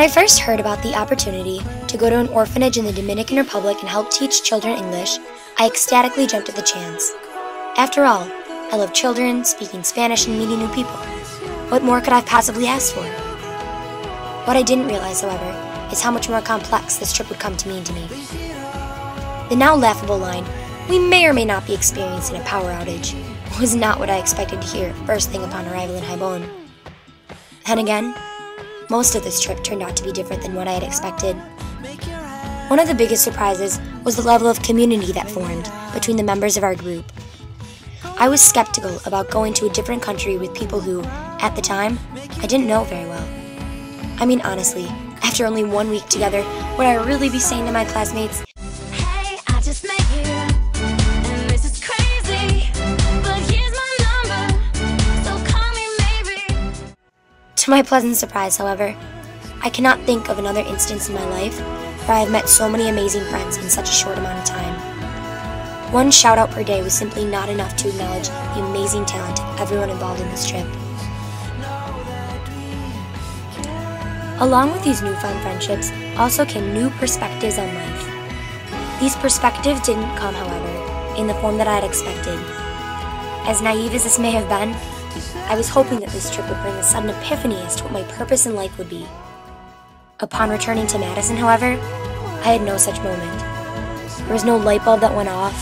I first heard about the opportunity to go to an orphanage in the Dominican Republic and help teach children English, I ecstatically jumped at the chance. After all, I love children, speaking Spanish, and meeting new people. What more could I possibly ask for? What I didn't realize, however, is how much more complex this trip would come to mean to me. The now laughable line, "We may or may not be experiencing a power outage," was not what I expected to hear first thing upon arrival in Haibon. Then again, most of this trip turned out to be different than what I had expected. One of the biggest surprises was the level of community that formed between the members of our group. I was skeptical about going to a different country with people who, at the time, I didn't know very well. I mean, honestly, after only 1 week together, would I really be saying to my classmates, "Hey, I just met you, and this is crazy, but here's my number, so call me maybe." To my pleasant surprise, however, I cannot think of another instance in my life where I have met so many amazing friends in such a short amount of time. One shout-out per day was simply not enough to acknowledge the amazing talent of everyone involved in this trip. Along with these newfound friendships also came new perspectives on life. These perspectives didn't come, however, in the form that I had expected. As naive as this may have been, I was hoping that this trip would bring a sudden epiphany as to what my purpose in life would be. Upon returning to Madison, however, I had no such moment. There was no light bulb that went off,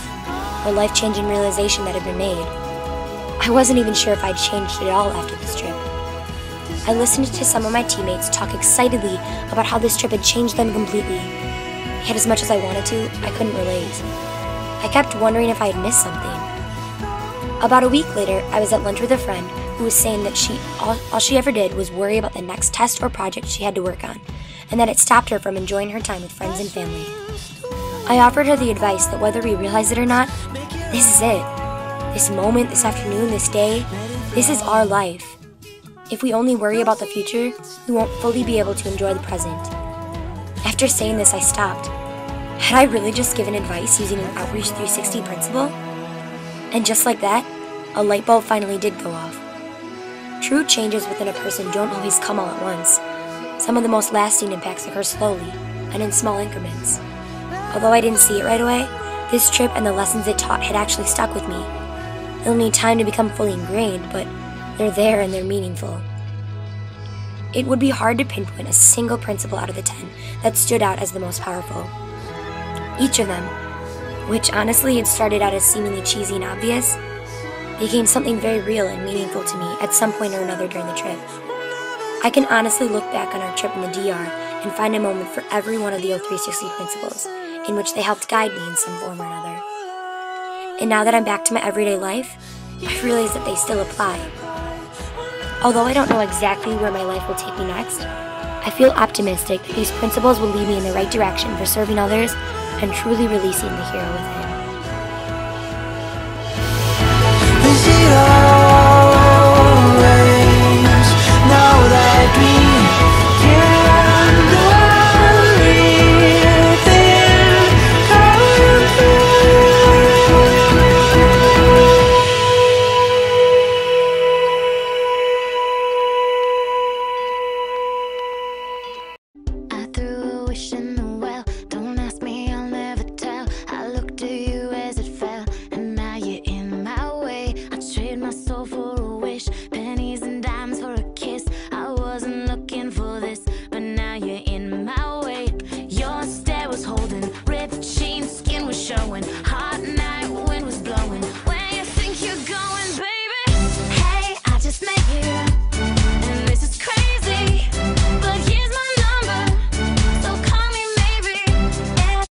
or life-changing realization that had been made. I wasn't even sure if I'd changed at all after this trip. I listened to some of my teammates talk excitedly about how this trip had changed them completely. Yet as much as I wanted to, I couldn't relate. I kept wondering if I had missed something. About a week later, I was at lunch with a friend who was saying that all she ever did was worry about the next test or project she had to work on, and that it stopped her from enjoying her time with friends and family. I offered her the advice that whether we realize it or not, this is it. This moment, this afternoon, this day, this is our life. If we only worry about the future, we won't fully be able to enjoy the present. After saying this, I stopped. Had I really just given advice using an Outreach 360 principle? And just like that, a light bulb finally did go off. True changes within a person don't always come all at once. Some of the most lasting impacts occur slowly and in small increments. Although I didn't see it right away, this trip and the lessons it taught had actually stuck with me. They'll need time to become fully ingrained, but they're there and they're meaningful. It would be hard to pinpoint a single principle out of the 10 that stood out as the most powerful. Each of them, which honestly had started out as seemingly cheesy and obvious, became something very real and meaningful to me at some point or another during the trip. I can honestly look back on our trip in the DR and find a moment for every one of the O360 principles in which they helped guide me in some form or another. And now that I'm back to my everyday life, I realize that they still apply. Although I don't know exactly where my life will take me next, I feel optimistic that these principles will lead me in the right direction for serving others and truly releasing the hero within. Showing